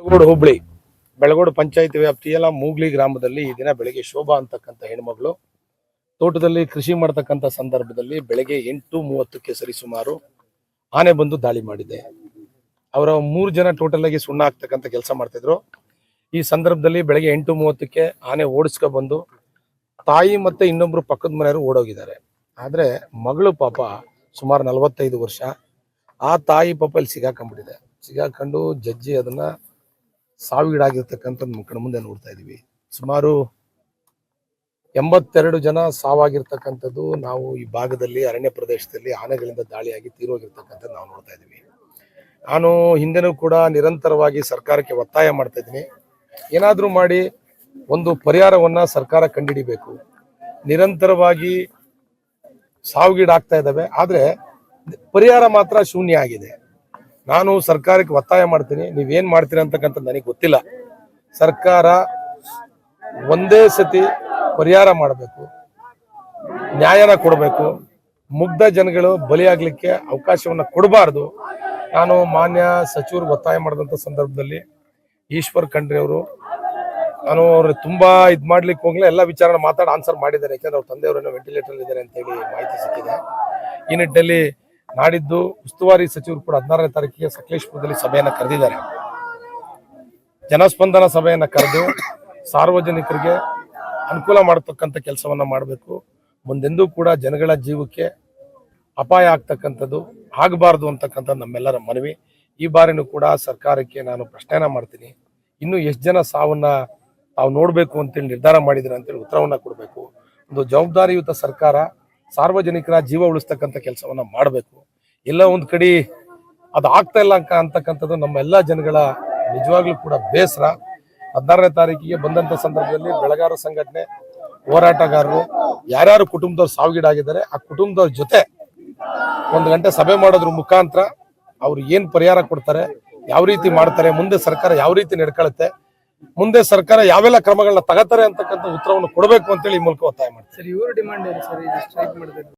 ಬೆಳಗೋಡು ಹೋಬಳಿ ಬೆಳಗೋಡು ಪಂಚಾಯತ್ ವ್ಯಾಪ್ತಿಯ ಮೂಗ್ಲಿ ಗ್ರಾಮದಲ್ಲಿ ಈ ದಿನ ಬೆಳಗ್ಗೆ ಶೋಭಾ ಅಂತಕ್ಕಂಥ ಹೆಣ್ಮಗಳು ತೋಟದಲ್ಲಿ ಕೃಷಿ ಮಾಡತಕ್ಕಂಥ ಸಂದರ್ಭದಲ್ಲಿ ಬೆಳಗ್ಗೆ 8:30ಕ್ಕೆ ಸರಿಸುಮಾರು ಆನೆ ಬಂದು ದಾಳಿ ಮಾಡಿದೆ. ಅವರ 3 ಜನ ಟೋಟಲ್ ಆಗಿ ಸುಣ್ಣ ಹಾಕ್ತಕ್ಕಂಥ ಕೆಲಸ ಮಾಡ್ತಿದ್ರು. ಈ ಸಂದರ್ಭದಲ್ಲಿ ಬೆಳಗ್ಗೆ 8:30ಕ್ಕೆ ಆನೆ ಓಡಿಸ್ಕೊ ಬಂದು ತಾಯಿ ಮತ್ತೆ ಇನ್ನೊಬ್ರು ಪಕ್ಕದ ಮನೆಯವರು ಓಡೋಗಿದ್ದಾರೆ. ಆದ್ರೆ ಮಗಳು ಪಾಪ ಸುಮಾರು 45 ವರ್ಷ, ಆ ತಾಯಿ ಪಾಪ ಇಲ್ಲಿ ಸಿಗಾಕೊಂಡ್ಬಿಟ್ಟಿದೆ. ಸಿಗಾಕೊಂಡು ಜಡ್ಜಿ ಅದನ್ನ ಸಾವಿಗೀಡಾಗಿರ್ತಕ್ಕಂಥದ್ದು ಕಣ್ಣ ಮುಂದೆ ನೋಡ್ತಾ ಇದೀವಿ. ಸುಮಾರು 82 ಜನ ಸಾವಾಗಿರ್ತಕ್ಕಂಥದ್ದು ನಾವು ಈ ಭಾಗದಲ್ಲಿ ಅರಣ್ಯ ಪ್ರದೇಶದಲ್ಲಿ ಆನೆಗಳಿಂದ ದಾಳಿಯಾಗಿ ತೀರೋಗಿರ್ತಕ್ಕಂಥದ್ದು ನಾವು ನೋಡ್ತಾ ಇದೀವಿ. ನಾನು ಹಿಂದೆನೂ ಕೂಡ ನಿರಂತರವಾಗಿ ಸರ್ಕಾರಕ್ಕೆ ಒತ್ತಾಯ ಮಾಡ್ತಾ ಇದ್ದೀನಿ, ಏನಾದರೂ ಮಾಡಿ ಒಂದು ಪರಿಹಾರವನ್ನ ಸರ್ಕಾರ ಕಂಡುಹಿಡಿಬೇಕು. ನಿರಂತರವಾಗಿ ಸಾವಿಗೀಡಾಗ್ತಾ ಇದ್ದಾವೆ, ಆದ್ರೆ ಪರಿಹಾರ ಮಾತ್ರ ಶೂನ್ಯ ಆಗಿದೆ. ನಾನು ಸರ್ಕಾರಕ್ಕೆ ಒತ್ತಾಯ ಮಾಡ್ತೀನಿ, ನೀವೇನ್ ಮಾಡ್ತೀರಾ ಅಂತಕ್ಕಂಥದ್ದು ನನಗೆ ಗೊತ್ತಿಲ್ಲ. ಸರ್ಕಾರ ಒಂದೇ ಸತಿ ಪರಿಹಾರ ಮಾಡಬೇಕು, ನ್ಯಾಯನ ಕೊಡಬೇಕು. ಮುಗ್ಧ ಜನಗಳು ಬಲಿಯಾಗ್ಲಿಕ್ಕೆ ಅವಕಾಶವನ್ನ ಕೊಡಬಾರ್ದು. ನಾನು ಮಾನ್ಯ ಸಚಿವರು ಒತ್ತಾಯ ಮಾಡಿದಂಥ ಸಂದರ್ಭದಲ್ಲಿ ಈಶ್ವರ್ ಖಂಡ್ರೆ ಅವರು, ನಾನು ಅವ್ರು ತುಂಬಾ ಮಾಡ್ಲಿಕ್ಕೆ ಹೋಗ್ಲೇ ಎಲ್ಲ ವಿಚಾರನ ಮಾತಾಡಿ ಆನ್ಸರ್ ಮಾಡಿದ್ದಾರೆ. ಯಾಕಂದ್ರೆ ಅವ್ರ ತಂದೆಯವರನ್ನು ವೆಂಟಿಲೇಟರ್ ಇದ್ದಾರೆ ಅಂತ ಹೇಳಿ ಮಾಹಿತಿ ಸಿಕ್ಕಿದೆ. ಈ ನಿಟ್ಟಿನಲ್ಲಿ ನಾಡಿದ್ದು ಉಸ್ತುವಾರಿ ಸಚಿವರು ಕೂಡ 16ನೇ ತಾರೀಕಿಗೆ ಸಕಲೇಶಪುರದಲ್ಲಿ ಸಭೆಯನ್ನು ಕರೆದಿದ್ದಾರೆ. ಜನಸ್ಪಂದನ ಸಭೆಯನ್ನು ಕರೆದು ಸಾರ್ವಜನಿಕರಿಗೆ ಅನುಕೂಲ ಮಾಡತಕ್ಕಂಥ ಕೆಲಸವನ್ನ ಮಾಡಬೇಕು. ಮುಂದೆಂದೂ ಕೂಡ ಜನಗಳ ಜೀವಕ್ಕೆ ಅಪಾಯ ಆಗ್ತಕ್ಕಂಥದ್ದು ಆಗಬಾರ್ದು ಅಂತಕ್ಕಂಥ ನಮ್ಮೆಲ್ಲರ ಮನವಿ. ಈ ಬಾರಿನೂ ಕೂಡ ಸರ್ಕಾರಕ್ಕೆ ನಾನು ಪ್ರಶ್ನೆಯನ್ನ ಮಾಡ್ತೀನಿ, ಇನ್ನು ಎಷ್ಟು ಜನ ಸಾವನ್ನ ತಾವು ನೋಡಬೇಕು ಅಂತೇಳಿ ನಿರ್ಧಾರ ಮಾಡಿದ್ರೆ ಅಂತೇಳಿ ಉತ್ತರವನ್ನ ಕೊಡಬೇಕು. ಒಂದು ಜವಾಬ್ದಾರಿಯುತ ಸರ್ಕಾರ ಸಾರ್ವಜನಿಕರ ಜೀವ ಉಳಿಸ್ತಕ್ಕಂಥ ಕೆಲಸವನ್ನ ಮಾಡಬೇಕು. ಎಲ್ಲ ಒಂದು ಕಡೆ ಅದು ಆಗ್ತಾ ಇಲ್ಲ ಅಂತಕ್ಕಂಥದ್ದು ನಮ್ಮ ಎಲ್ಲ ಜನಗಳ ನಿಜವಾಗ್ಲೂ ಕೂಡ ಬೇಸರ. 16ನೇ ತಾರೀಕಿಗೆ ಬಂದಂತ ಸಂದರ್ಭದಲ್ಲಿ ಬೆಳೆಗಾರರ ಸಂಘಟನೆ, ಹೋರಾಟಗಾರರು, ಯಾರ್ಯಾರು ಕುಟುಂಬದವ್ರು ಸಾವಿಗೀಡಾಗಿದ್ದಾರೆ ಆ ಕುಟುಂಬದವ್ರ ಜೊತೆ 1 ಗಂಟೆ ಸಭೆ ಮಾಡೋದ್ರ ಮುಖಾಂತರ ಅವ್ರು ಏನ್ ಪರಿಹಾರ ಕೊಡ್ತಾರೆ, ಯಾವ ರೀತಿ ಮಾಡ್ತಾರೆ, ಮುಂದೆ ಸರ್ಕಾರ ಯಾವ ರೀತಿ ನಡ್ಕೊಳ್ಳುತ್ತೆ, ಮುಂದೆ ಸರ್ಕಾರ ಯಾವೆಲ್ಲ ಕ್ರಮಗಳನ್ನ ತಗೋತಾರೆ ಅಂತಕ್ಕಂಥ ಉತ್ತರವನ್ನು ಕೊಡಬೇಕು ಅಂತೇಳಿ ಈ ಮೂಲಕ ಒತ್ತಾಯ ಮಾಡ್ತಾರೆ. ಸರ್, ಇವರು ಡಿಮಾಂಡ್ ಏನು ಸರ್, ಸ್ಟ್ರೈಕ್ ಮಾಡಿದ್ರೆ?